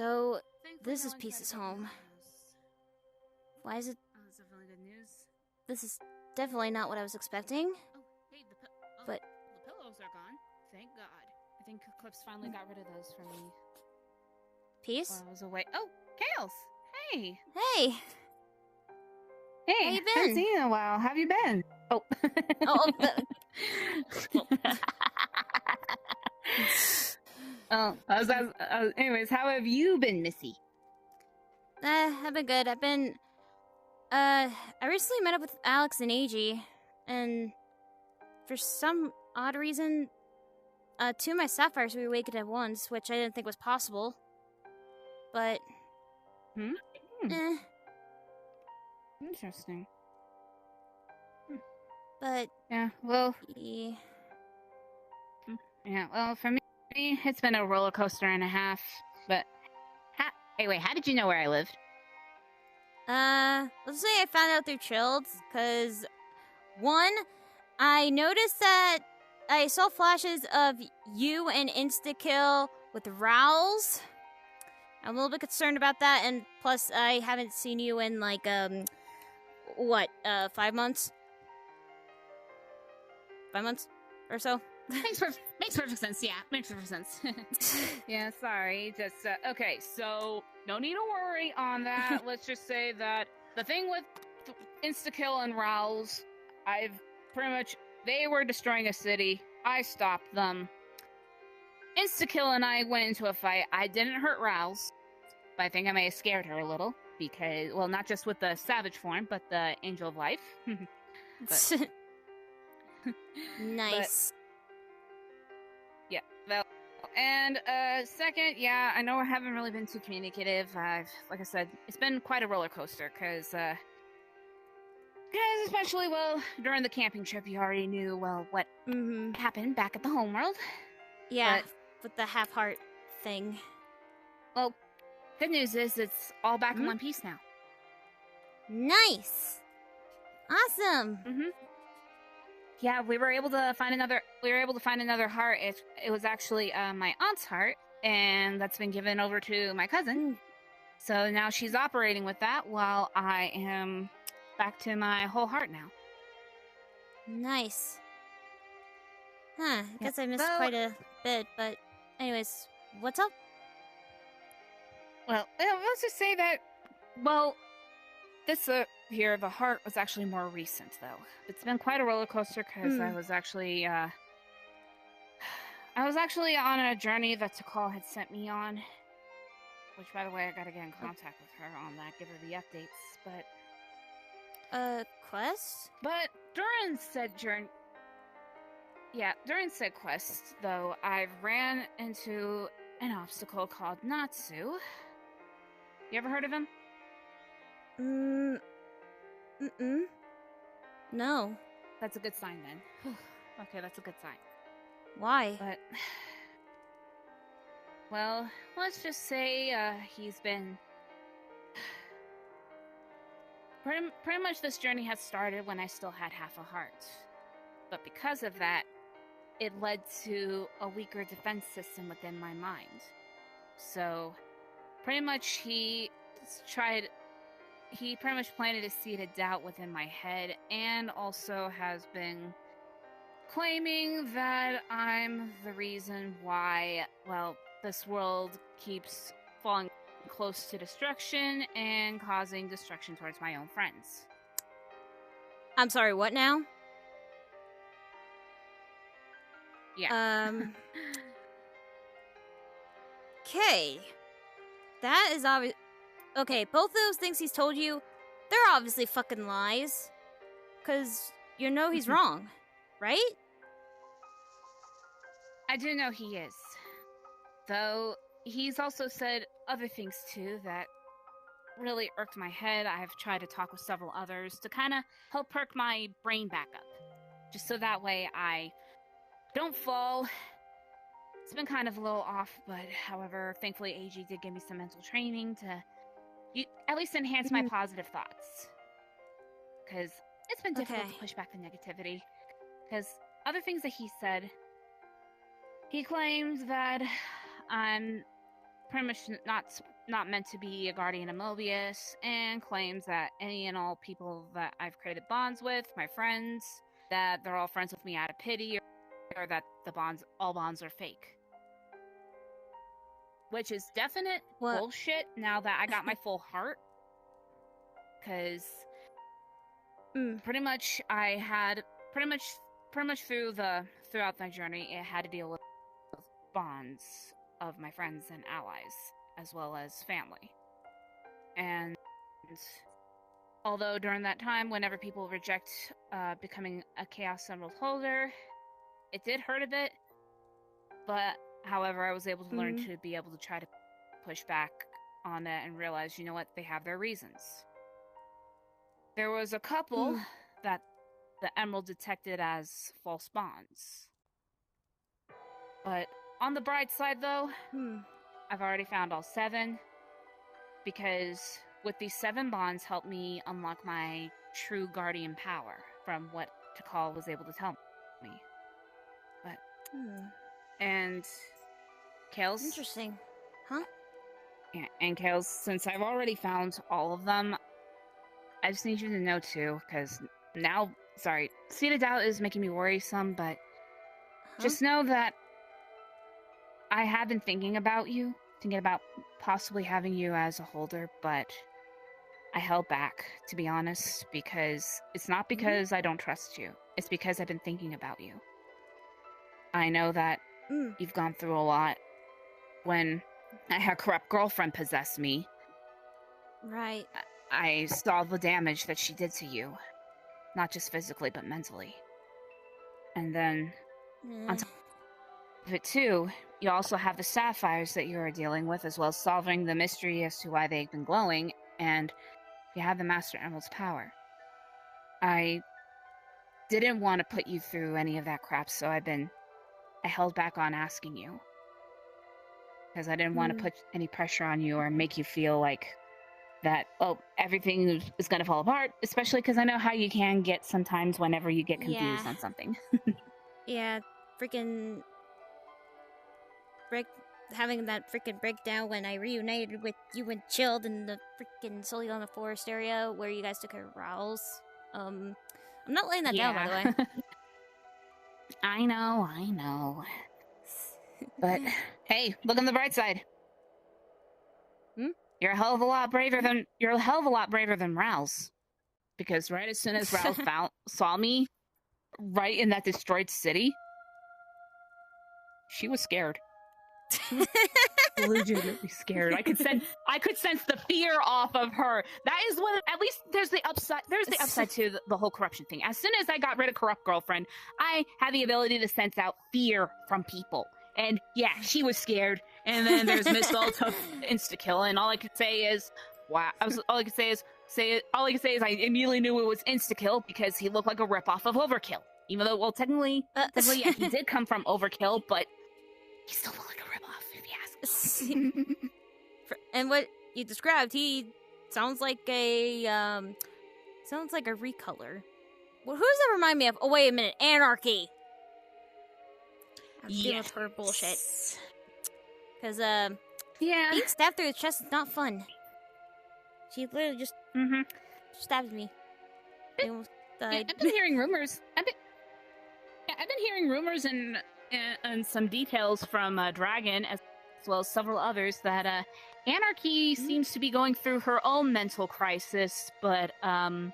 So, this is Peace's home. Why is it... Oh, that's definitely good news. This is definitely not what I was expecting. Oh, hey, but... the pillows are gone. Thank God. I think Clips finally got rid of those for me. Peace? While I was away. Oh, Kales! Hey! Hey! Hey! How you been? Haven't seen you in a while. How have you been? Oh. Anyways, how have you been, Missy? I've been good. I recently met up with Alex and AG, and for some odd reason, 2 of my sapphires reawakened at once, which I didn't think was possible. But... Interesting. But... Yeah, well... Yeah, well, for me, it's been a roller coaster and a half, but... Hey, wait, how did you know where I lived? Let's say I found out through Chilled, because... 1, I noticed that I saw flashes of you and Insta-kill with Rals. I'm a little bit concerned about that, and plus I haven't seen you in, 5 months? 5 months or so? Makes perfect sense, yeah. Makes perfect sense. Yeah, sorry. Just, okay, so no need to worry on that. Let's just say that the thing with Insta-kill and Rals, they were destroying a city. I stopped them. Insta-kill and I went into a fight. I didn't hurt Rals, but I think I may have scared her a little because, well, not just with the savage form, but the Angel of Life. Nice. Yeah, well, and second, yeah, I know I haven't really been too communicative. Like I said, it's been quite a roller coaster because especially, well, during the camping trip, you already knew, well, what happened back at the homeworld. Yeah, with the half-heart thing. Well, good news is it's all back in one piece now. Nice! Awesome! Yeah, we were able to find another heart. It was actually my aunt's heart, and that's been given over to my cousin. So now she's operating with that while I am back to my whole heart now. Nice. Huh, I guess I missed quite a bit, but anyways, what's up? Well, let's just say that, well, this here, the heart was actually more recent, though. It's been quite a roller coaster because I was actually on a journey that Takal had sent me on. Which, by the way, I gotta get in contact with her on that, give her the updates, but... Quest? But during said quest, though, I've ran into an obstacle called Natsu. You ever heard of him? No. That's a good sign, then. Okay, that's a good sign. Why? But... Well, let's just say, he's been... Pretty much this journey has started when I still had half a heart. But because of that, it led to a weaker defense system within my mind. So, pretty much he pretty much planted a seed of doubt within my head, and also has been claiming that I'm the reason why, well, this world keeps falling close to destruction and causing destruction towards my own friends. I'm sorry, what now? Yeah. Okay. That is obvious. Okay, both of those things he's told you, they're obviously fucking lies. Because you know he's wrong, right? I do know he is. Though, he's also said other things too that really irked my head. I've tried to talk with several others to kind of help perk my brain back up. Just so that way I don't fall. It's been kind of a little off, but however, thankfully AG did give me some mental training to at least enhance my positive thoughts. Because it's been difficult to push back the negativity. Because other things that he said, he claims that I'm pretty much not meant to be a guardian of Mobius, and claims that any and all people that I've created bonds with, my friends, that they're all friends with me out of pity, or that all bonds are fake. Which is definite bullshit now that I got my full heart. Because pretty much throughout my journey, it had to deal with bonds of my friends and allies, as well as family. And although during that time, whenever people reject becoming a Chaos Emerald holder, it did hurt a bit, but however, I was able to learn to be able to try to push back on that and realize, you know what, they have their reasons. There was a couple that the Emerald detected as false bonds. But on the bright side, though, I've already found all 7, because with these 7 bonds helped me unlock my true guardian power from what Tikal was able to tell me. But and Kales. Interesting. Huh? Yeah, and Kales, since I've already found all of them, I just need you to know too, because now, sorry, Seed of Doubt is making me worrisome, but just know that I have been thinking about possibly having you as a holder, but I held back, to be honest, because it's not because I don't trust you. It's because I've been thinking about you. I know that you've gone through a lot. When I had Corrupt Girlfriend possess me, right, I saw the damage that she did to you. Not just physically, but mentally. And then, on top of it too, you also have the sapphires that you are dealing with, as well as solving the mystery as to why they've been glowing, and you have the Master Emerald's power. I didn't want to put you through any of that crap, so I held back on asking you. Because I didn't want to put any pressure on you or make you feel like that, everything is going to fall apart, especially because I know how you can get sometimes whenever you get confused on something. Yeah, freaking having that freaking breakdown when I reunited with you and Chilled in the freaking Soliana Forest area where you guys took care of Rals. I'm not laying that down, by the way. I know. But hey, look on the bright side. You're a hell of a lot braver than Rals. Because right as soon as Rals saw me right in that destroyed city, she was scared. She was legitimately scared. I could sense the fear off of her. That is what, at least there's the upside to the whole corruption thing. As soon as I got rid of Corrupt Girlfriend, I had the ability to sense out fear from people. And yeah, she was scared. And then there's Miss Alta insta-kill, and all I could say is, wow. All I could say is I immediately knew it was insta-kill because he looked like a ripoff of Overkill. Even though, well, technically, yeah, he did come from Overkill, but he still looked like a ripoff, if you ask. And what you described, he sounds like a recolor. Well, who does that remind me of? Oh, wait a minute, Anarchy. I'm dealing with her bullshit. Because, being stabbed through the chest is not fun. She literally just stabbed me. I've been hearing rumors. I've been hearing rumors and some details from Dragon, as well as several others, that Anarchy seems to be going through her own mental crisis, but not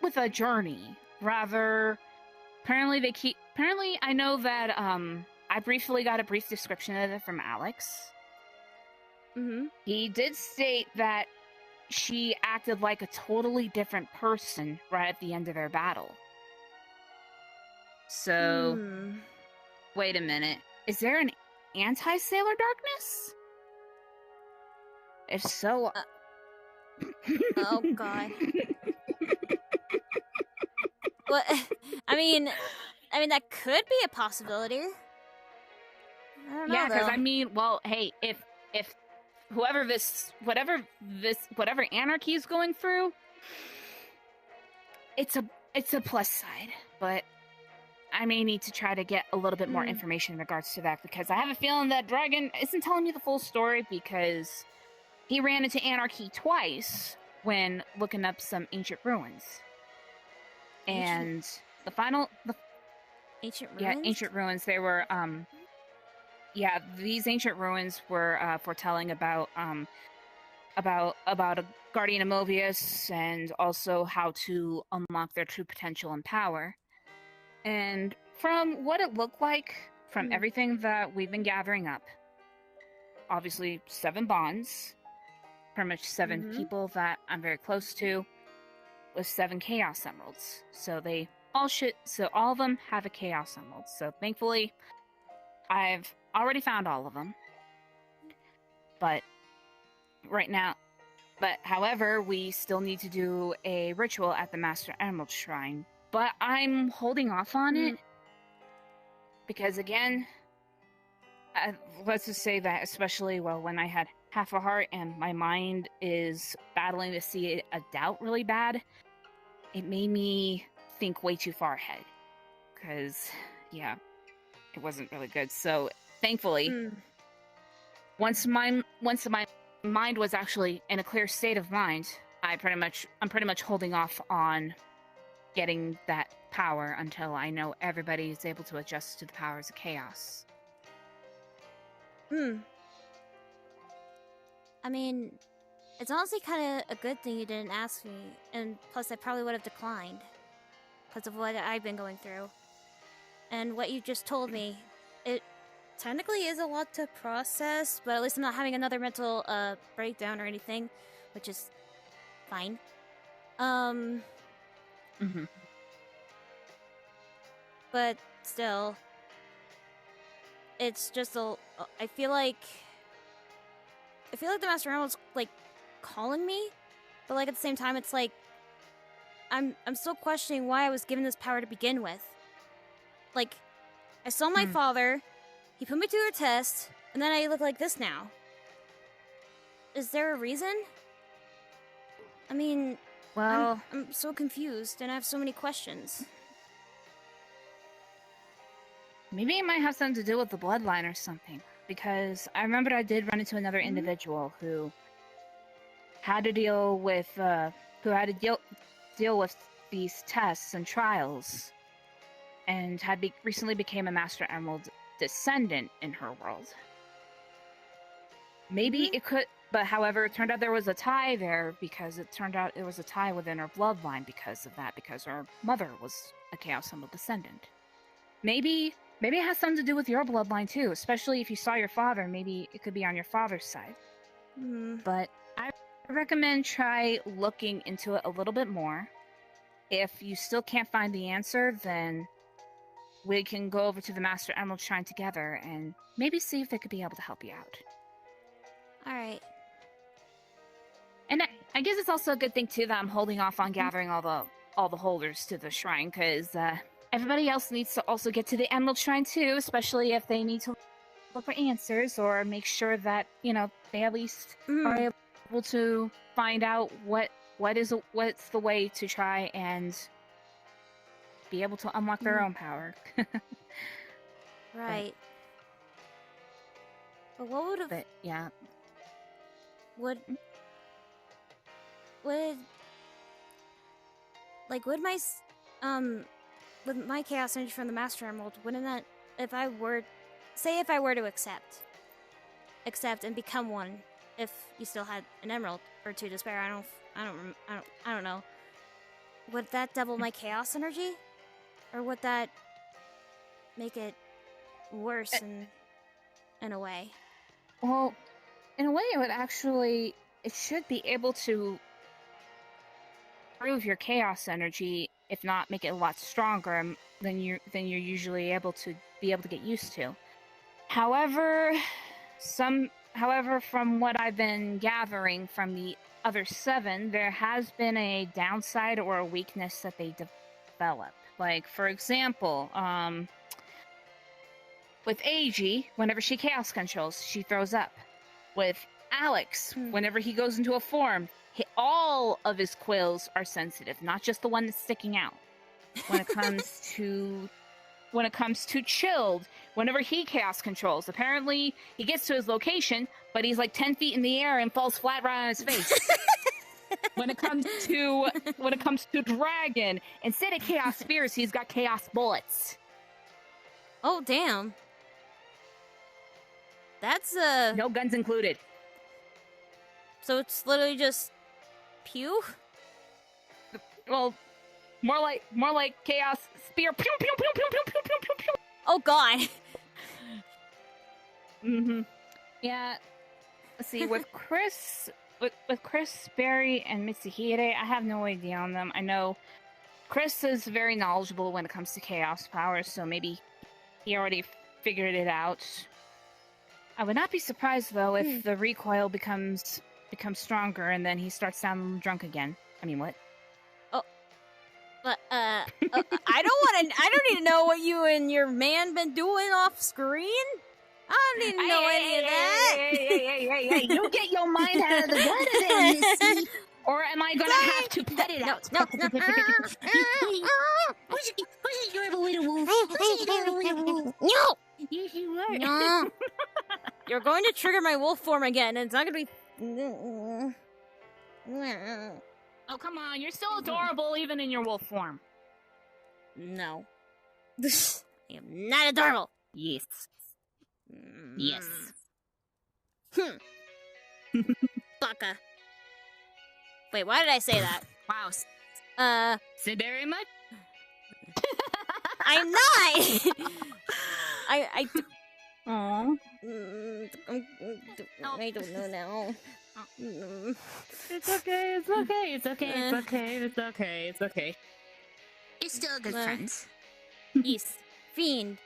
with a journey. Rather, apparently I know that I briefly got a brief description of it from Alex. He did state that she acted like a totally different person right at the end of their battle. So, wait a minute. Is there an anti-Sailor Darkness? If so... oh, God. Well, I mean, that could be a possibility. I don't know, yeah, because well, hey, if whatever Anarchy is going through, it's a plus side. But I may need to try to get a little bit more information in regards to that, because I have a feeling that Dragon isn't telling me the full story, because he ran into Anarchy twice when looking up some ancient ruins. And the ancient ruins? Yeah, ancient ruins. They were, these ancient ruins were foretelling about a guardian of Mobius, and also how to unlock their true potential and power. And from what it looked like, from everything that we've been gathering up, obviously 7 bonds, pretty much 7 people that I'm very close to, with 7 Chaos Emeralds. So all of them have a Chaos Emerald. So thankfully, I've already found all of them. But however, we still need to do a ritual at the Master Emerald Shrine. But I'm holding off on it, because again, let's just say that, especially when I had half a heart and my mind is battling to see a doubt really bad, it made me think way too far ahead. Because, yeah, it wasn't really good. So, thankfully, once my mind was actually in a clear state of mind, I'm pretty much holding off on getting that power until I know everybody is able to adjust to the powers of chaos. I mean, it's honestly kind of a good thing you didn't ask me, and plus I probably would have declined because of what I've been going through. And what you just told me, it technically is a lot to process, but at least I'm not having another mental breakdown or anything, which is fine. But still, it's just I feel like the Master Emerald's like calling me, but like at the same time, it's like I'm still questioning why I was given this power to begin with. Like, I saw my father, he put me through a test, and then I look like this now. Is there a reason? I mean, well, I'm so confused, and I have so many questions. Maybe it might have something to do with the bloodline or something. Because I remember I did run into another individual who had to deal with deal with these tests and trials, and recently became a Master Emerald descendant in her world. Maybe it could, but however, it turned out there was a tie there, because it turned out there was a tie within her bloodline because of that, because her mother was a Chaos Emerald descendant. Maybe it has something to do with your bloodline too, especially if you saw your father. Maybe it could be on your father's side. But I recommend try looking into it a little bit more. If you still can't find the answer, then we can go over to the Master Emerald Shrine together and maybe see if they could be able to help you out. Alright. And I guess it's also a good thing too that I'm holding off on gathering all the holders to the shrine, because everybody else needs to also get to the Emerald Shrine too, especially if they need to look for answers or make sure that, they at least are able to find out what's the way to try and be able to unlock their own power. Right. But what would have... But, yeah. Would my with my Chaos Energy from the Master Emerald, wouldn't that, if I were to accept and become one, if you still had an emerald or 2 to spare, I don't know, would that double my Chaos Energy, or would that make it worse in a way? Well, in a way, it should be able to improve your Chaos Energy, if not make it a lot stronger than you're usually able to get used to. However, from what I've been gathering from the other 7, there has been a downside or a weakness that they develop. Like, for example, with Eiji, whenever she chaos controls, she throws up. With Alex, whenever he goes into a form, all of his quills are sensitive, not just the one that's sticking out. When it comes to when it comes to chilled, whenever he chaos controls. Apparently, he gets to his location, but he's like 10 feet in the air and falls flat right on his face. When it comes to dragon, instead of chaos spears, he's got chaos bullets. Oh, damn. That's, No guns included. So it's literally just pew? Well, more like chaos spear. Pew, pew, pew, pew, pew, pew, pew, pew, pew. Oh, God. Mm-hmm. Yeah. Let's see, with Chris, with Chris, Barry, and Mitsuhide, I have no idea on them. I know Chris is very knowledgeable when it comes to chaos powers, so maybe he already figured it out. I would not be surprised, though, if the recoil becomes stronger and then he starts sounding drunk again. I mean, what? I don't need to know what you and your man been doing off screen. I don't need to know any of that. Hey, you get your mind out of the gutter then, Missy. Or am I gonna have to pet it out? No. Who's adorable little wolf? No! Yes, you are. No. You're going to trigger my wolf form again, and it's not going to be... Oh, come on. You're still adorable even in your wolf form. No. I am not adorable. Yes. Yes. Baka. Wait, why did I say that? Wow. Say very much? I'm not! I Aww. I don't know now. It's okay. You're still good friends. Yes. Fiend.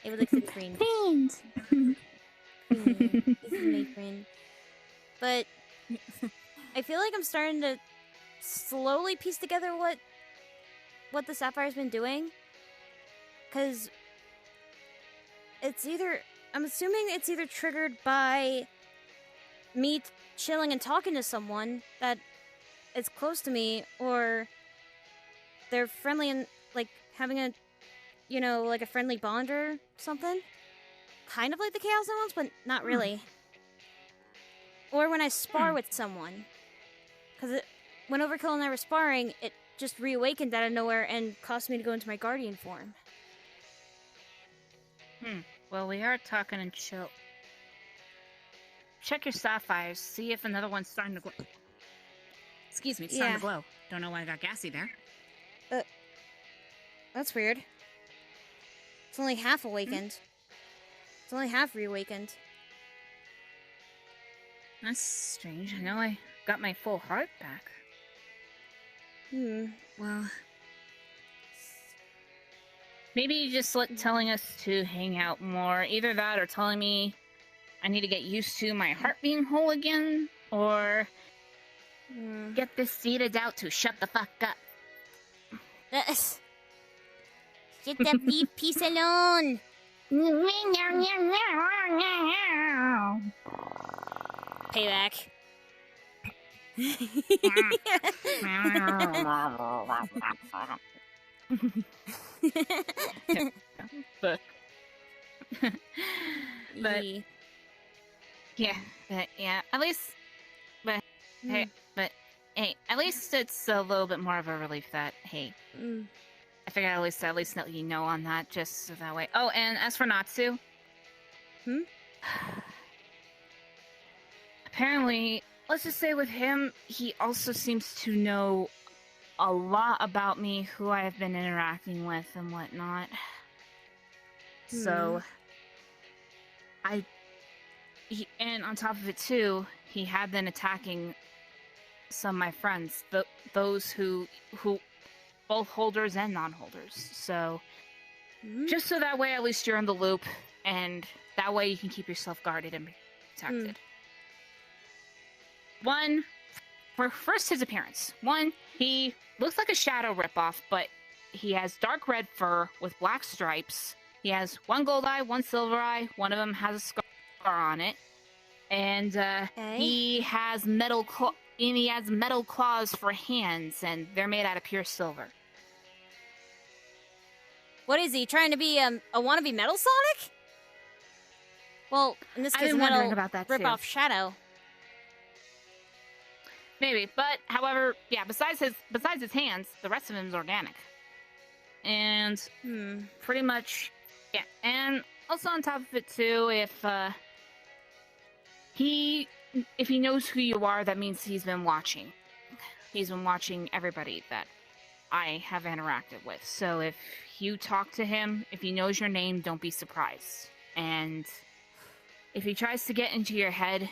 I would like to fiend. Fiend. This is my friend. But I feel like I'm starting to slowly piece together what the Sapphire's been doing. Because I'm assuming it's either triggered by me chilling and talking to someone that is close to me, or they're friendly and, like, having a, like a friendly bond or something. Kind of like the Chaos Zones, but not really. Or when I spar with someone. Because when Overkill and I were sparring, it just reawakened out of nowhere and caused me to go into my Guardian form. Well, we are talking and chill. Check your sapphires. See if another one's starting to glow. Excuse me, it's starting to glow. Don't know why I got gassy there. That's weird. It's only half awakened. It's only half reawakened. That's strange. I know I got my full heart back. Well, maybe just telling us to hang out more. Either that or telling me I need to get used to my heart being whole again, or get this seated out to shut the fuck up. Get that beef piece alone! Payback. But at least, hey, at least it's a little bit more of a relief that, hey, I figured at least let you know on that, just so that way. Oh, and as for Natsu, apparently, let's just say with him, he also seems to know a lot about me, who I have been interacting with and whatnot. So, and on top of it too, he had been attacking some of my friends, those who both holders and non-holders. So, just so that way at least you're in the loop, and that way you can keep yourself guarded and protected. One, for first his appearance. One, he looks like a shadow ripoff, but he has dark red fur with black stripes. He has one gold eye, one silver eye. One of them has a scar on it, and he has metal claws for hands, and they're made out of pure silver. What is he, trying to be a wannabe Metal Sonic? Well, in this I've case, been Metal wondering about that, rip too. off Shadow. Maybe, but however, yeah. Besides his hands, the rest of him is organic, and pretty much, yeah. And also on top of it too, if he knows who you are, that means he's been watching. He's been watching everybody that I have interacted with. So if you talk to him, if he knows your name, don't be surprised. And if he tries to get into your head,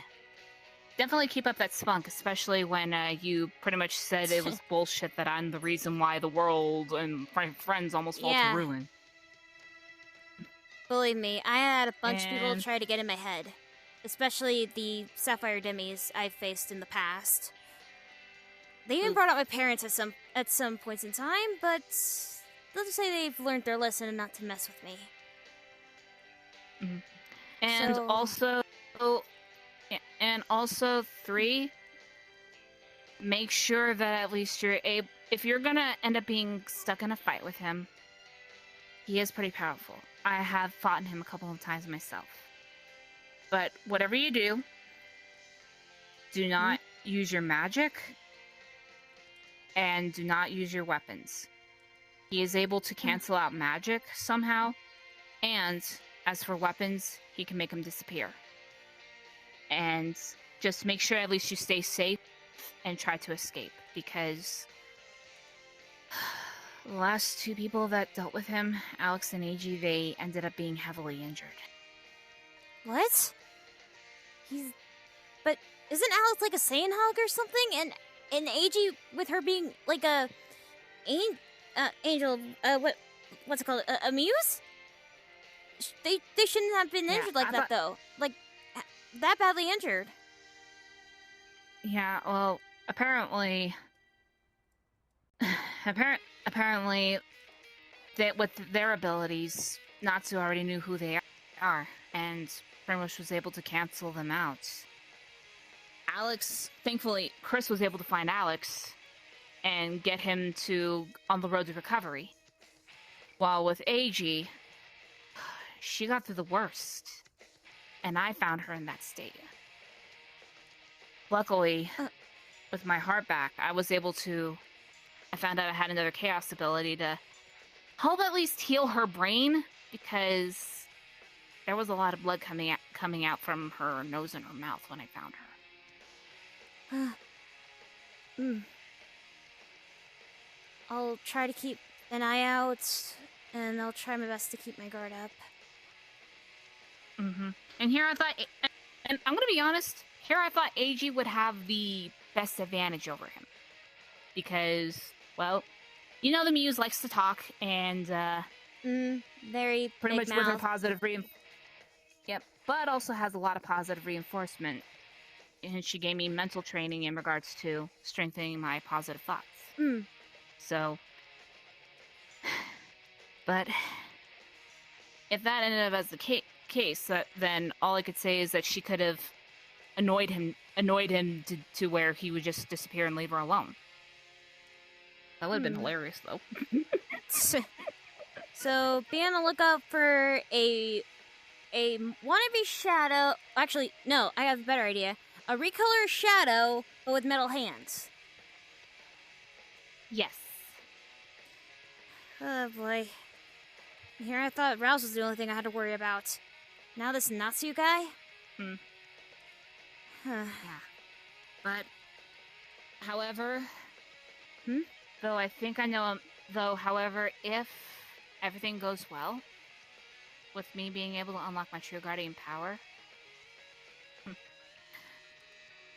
definitely keep up that spunk, especially when you pretty much said it was bullshit that I'm the reason why the world and my friends almost fall to ruin. Believe me, I had a bunch of people And- try to get in my head. Especially the Sapphire Demis I've faced in the past. They even brought out my parents at some points in time, but let's just say they've learned their lesson and not to mess with me. And also 3, make sure that at least you're able, if you're gonna end up being stuck in a fight with him, he is pretty powerful. I have fought him a couple of times myself. But whatever you do not use your magic and do not use your weapons. He is able to cancel out magic somehow, and as for weapons, he can make them disappear. And just make sure at least you stay safe and try to escape, because the last 2 people that dealt with him, Alex and AG, they ended up being heavily injured. What? But isn't Alex like a Saiyan hog or something? And AG with her being like a angel, what's it called? A muse? They shouldn't have been injured like that though. Like that badly injured. Yeah, well, apparently that with their abilities, Natsu already knew who they are, and pretty much was able to cancel them out. Thankfully, Chris was able to find Alex and get him on the road to recovery. While with AG, she got through the worst, and I found her in that state. Luckily, with my heart back, I found out I had another chaos ability to help at least heal her brain, because there was a lot of blood coming out from her nose and her mouth when I found her. I'll try to keep an eye out, and I'll try my best to keep my guard up. And here I thought, and I'm gonna be honest, here I thought AG would have the best advantage over him, because, well, you know the Muse likes to talk, and Very pretty big much with her mouth. positive but also has a lot of positive reinforcement, and she gave me mental training in regards to strengthening my positive thoughts. So, but if that ended up as the case, then all I could say is that she could have annoyed him to where he would just disappear and leave her alone. That would have been hilarious, though. So be on the lookout for a wannabe Shadow. Actually, no, I have a better idea. A recolor Shadow, but with metal hands. Yes. Oh boy. Here I thought Rals was the only thing I had to worry about. Now this Natsu guy? Yeah. But, however, though I think I know him, however, if everything goes well, with me being able to unlock my true guardian power,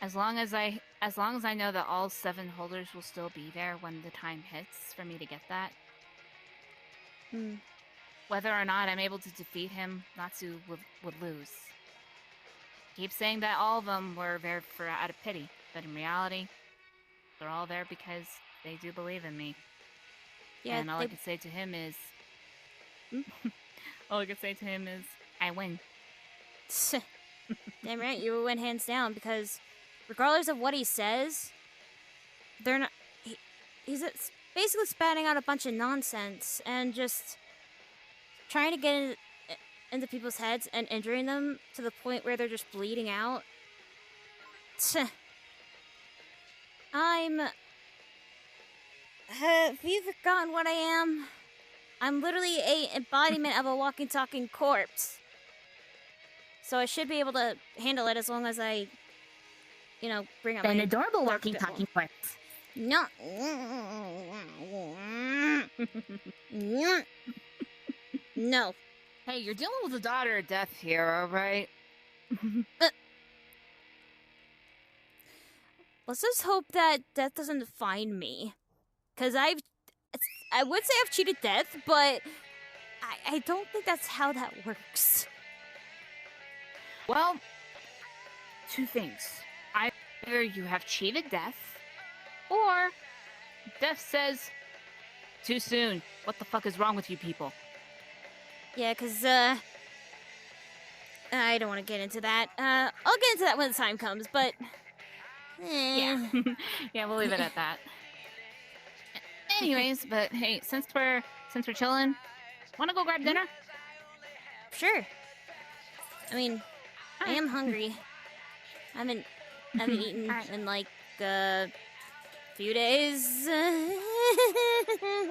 as long as I know that all 7 holders will still be there when the time hits for me to get that, whether or not I'm able to defeat him, Natsu would lose. Keep saying that all of them were there out of pity, but in reality, they're all there because they do believe in me. Yeah, and all I can say to him is, I win. Damn right, you will win hands down, because regardless of what he says, they're not. He's basically spouting out a bunch of nonsense and just trying to get into people's heads and injuring them to the point where they're just bleeding out. Have you forgotten what I am? I'm literally a embodiment of a walking, talking corpse. So I should be able to handle it as long as I, bring up An my adorable dark walking, bit talking more. corpse. No. No. Hey, you're dealing with a daughter of death here, alright? Let's just hope that death doesn't find me. Because I would say I've cheated death, but I don't think that's how that works. Well, two things. Either you have cheated death, or death says, too soon. What the fuck is wrong with you people? Yeah, because, I don't want to get into that. I'll get into that when the time comes, but... Yeah. Yeah, we'll leave it at that. Anyways, but hey, since we're chilling, wanna go grab dinner? Sure. I mean, I am hungry. I haven't eaten in like a few days.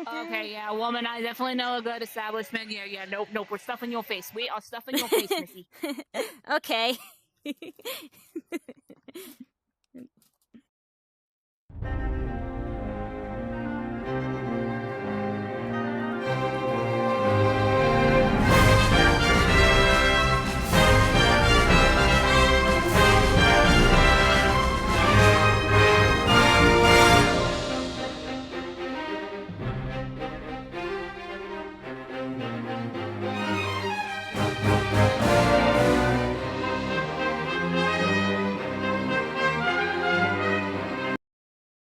Okay, yeah, woman, I definitely know a good establishment. Yeah, nope, we're stuffing your face. We are stuffing your face, Missy. Okay.